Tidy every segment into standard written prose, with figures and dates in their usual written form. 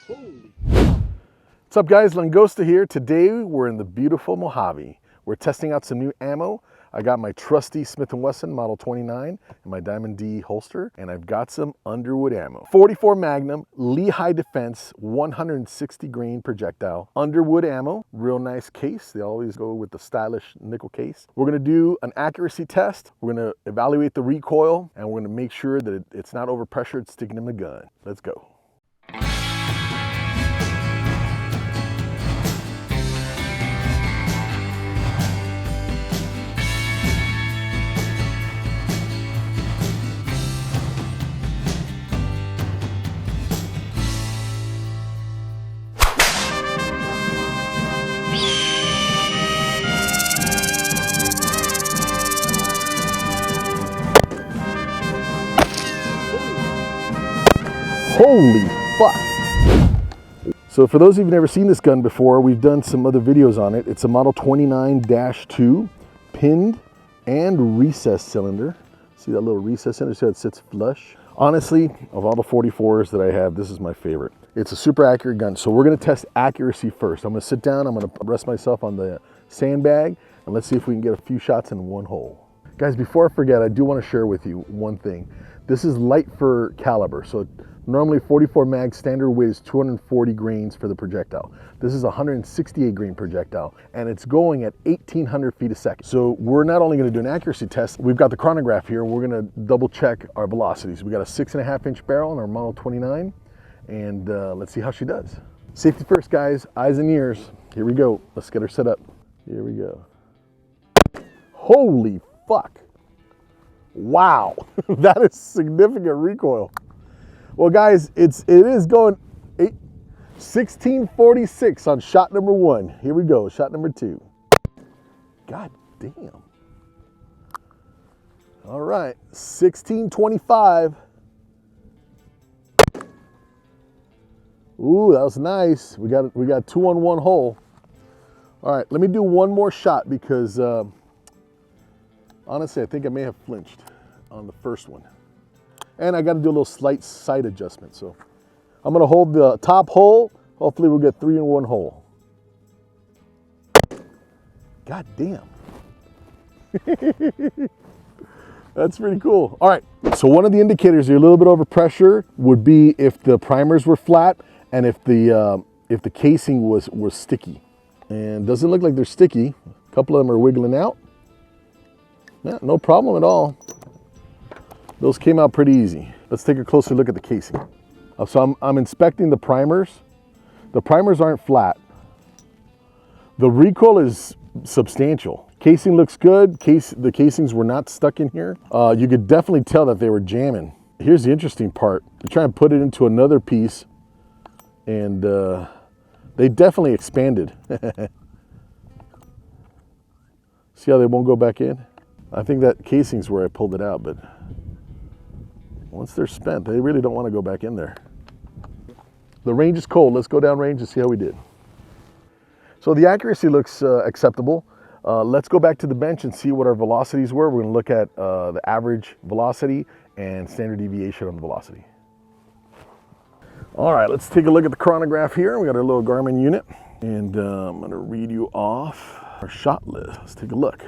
What's up guys, Langosta here. Today we're in the beautiful Mojave. We're testing out some new ammo. I got my trusty Smith Wesson Model 29 in my Diamond D holster, and I've got some Underwood ammo. 44 Magnum, Lehigh Defense, 160 grain projectile. Underwood ammo, real nice case. They always go with the stylish nickel case. We're gonna do an accuracy test. We're gonna evaluate the recoil, and we're gonna make sure that it's not overpressured sticking in the gun. Let's go. Holy fuck. So for those of you who've never seen this gun before, we've done some other videos on it. It's a Model 29-2 pinned and recessed cylinder. See that little recess in it? So it sits flush. Honestly, of all the 44s that I have, this is my favorite. It's a super accurate gun. So we're gonna test accuracy first. I'm gonna sit down, I'm gonna rest myself on the sandbag, and let's see if we can get a few shots in one hole. Guys, before I forget, I do wanna share with you one thing. This is light for caliber. So normally 44 mag standard weight is 240 grains for the projectile. This is a 168 grain projectile, and it's going at 1,800 feet a second. So we're not only gonna do an accuracy test, we've got the chronograph here, we're gonna double check our velocities. We got a 6.5-inch barrel in our Model 29, and let's see how she does. Safety first, guys, eyes and ears. Here we go, let's get her set up. Here we go. Holy fuck. Wow, that is significant recoil. Well guys, it is going 1646 on shot number 1. Here we go, shot number 2. God damn. All right, 1625. Ooh, that was nice. We got 2 on 1 hole. All right, let me do one more shot because honestly, I think I may have flinched on the first one. And I got to do a little slight sight adjustment. So I'm going to hold the top hole. Hopefully we'll get 3 in 1 hole. God damn. That's pretty cool. All right. So one of the indicators you're a little bit over pressure would be if the primers were flat and if the casing was sticky. And doesn't look like they're sticky. A couple of them are wiggling out. Yeah, no problem at all. Those came out pretty easy. Let's take a closer look at the casing. So I'm inspecting the primers. The primers aren't flat. The recoil is substantial. Casing looks good. The casings were not stuck in here. You could definitely tell that they were jamming. Here's the interesting part. You try and put it into another piece, and they definitely expanded. See how they won't go back in? I think that casing's where I pulled it out, but once they're spent, they really don't want to go back in there. The range is cold. Let's go down range and see how we did. So the accuracy looks acceptable. Let's go back to the bench and see what our velocities were. We're going to look at the average velocity and standard deviation on the velocity. All right, let's take a look at the chronograph here. We got our little Garmin unit, and I'm going to read you off our shot list. Let's take a look.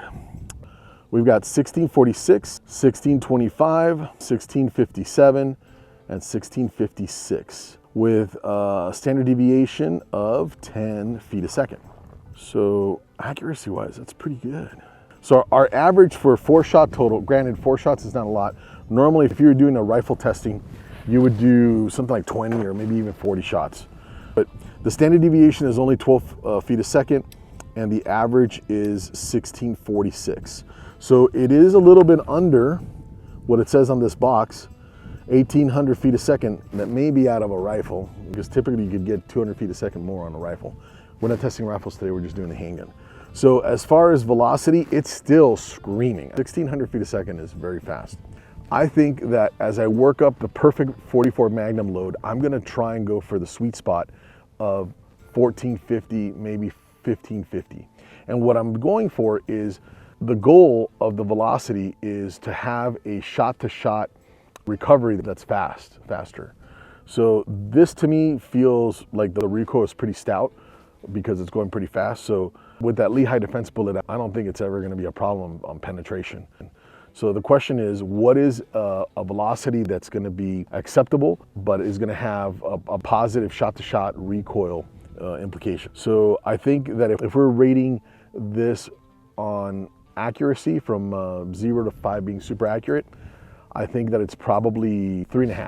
We've got 1646, 1625, 1657, and 1656 with a standard deviation of 10 feet a second. So accuracy-wise, that's pretty good. So our average for 4-shot total, granted 4 shots is not a lot. Normally, if you were doing a rifle testing, you would do something like 20 or maybe even 40 shots. But the standard deviation is only 12 feet a second, and the average is 1646. So it is a little bit under what it says on this box, 1,800 feet a second. That may be out of a rifle, because typically you could get 200 feet a second more on a rifle. We're not testing rifles today, we're just doing the handgun. So as far as velocity, it's still screaming. 1,600 feet a second is very fast. I think that as I work up the perfect 44 Magnum load, I'm gonna try and go for the sweet spot of 1450, maybe 1550. And what I'm going for is, the goal of the velocity is to have a shot-to-shot recovery that's faster. So this to me feels like the recoil is pretty stout because it's going pretty fast. So with that Lehigh Defense bullet, I don't think it's ever going to be a problem on penetration. So the question is, what is a velocity that's going to be acceptable, but is going to have a positive shot-to-shot recoil implication? So I think that if we're rating this on accuracy from 0 to 5 being super accurate, I think that it's probably 3.5,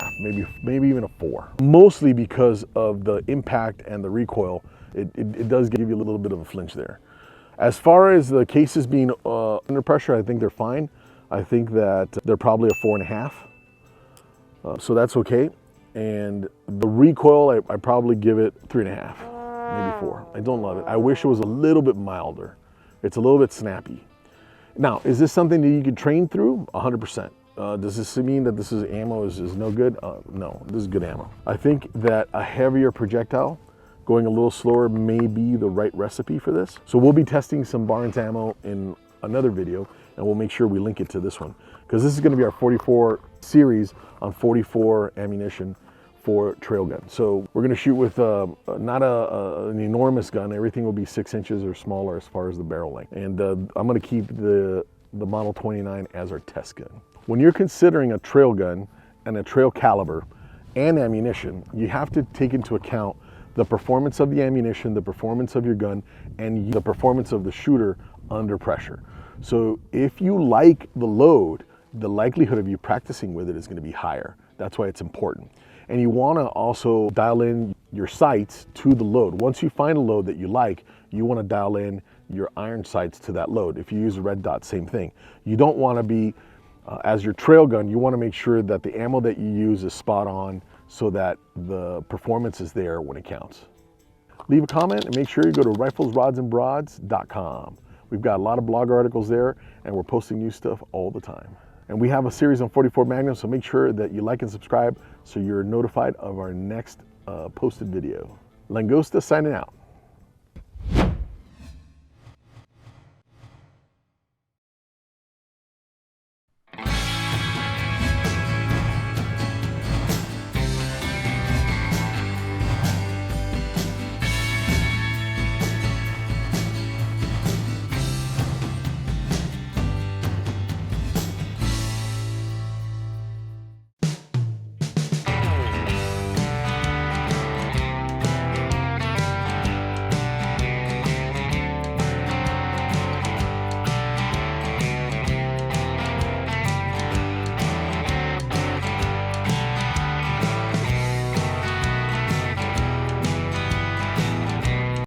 maybe even a 4. Mostly because of the impact and the recoil, it does give you a little bit of a flinch there. As far as the cases being under pressure, I think they're fine. I think that they're probably a 4.5, so that's okay. And the recoil, I probably give it 3.5, maybe 4. I don't love it. I wish it was a little bit milder. It's a little bit snappy. Now, is this something that you could train through? 100%. Does this mean that this ammo is no good? No, this is good ammo. I think that a heavier projectile going a little slower may be the right recipe for this. So we'll be testing some Barnes ammo in another video, and we'll make sure we link it to this one, because this is going to be our 44 series on 44 ammunition for trail gun. So we're going to shoot with not an enormous gun. Everything will be 6 inches or smaller as far as the barrel length. And I'm going to keep the Model 29 as our test gun. When you're considering a trail gun and a trail caliber and ammunition, you have to take into account the performance of the ammunition, the performance of your gun, and the performance of the shooter under pressure. So if you like the load, the likelihood of you practicing with it is going to be higher. That's why it's important. And you want to also dial in your sights to the load. Once you find a load that you like, you want to dial in your iron sights to that load. If you use a red dot, same thing. You don't want to be, as your trail gun, you want to make sure that the ammo that you use is spot on so that the performance is there when it counts. Leave a comment and make sure you go to riflesrodsandbroads.com. We've got a lot of blog articles there, and we're posting new stuff all the time. And we have a series on 44 Magnum, so make sure that you like and subscribe so you're notified of our next posted video. Langosta signing out.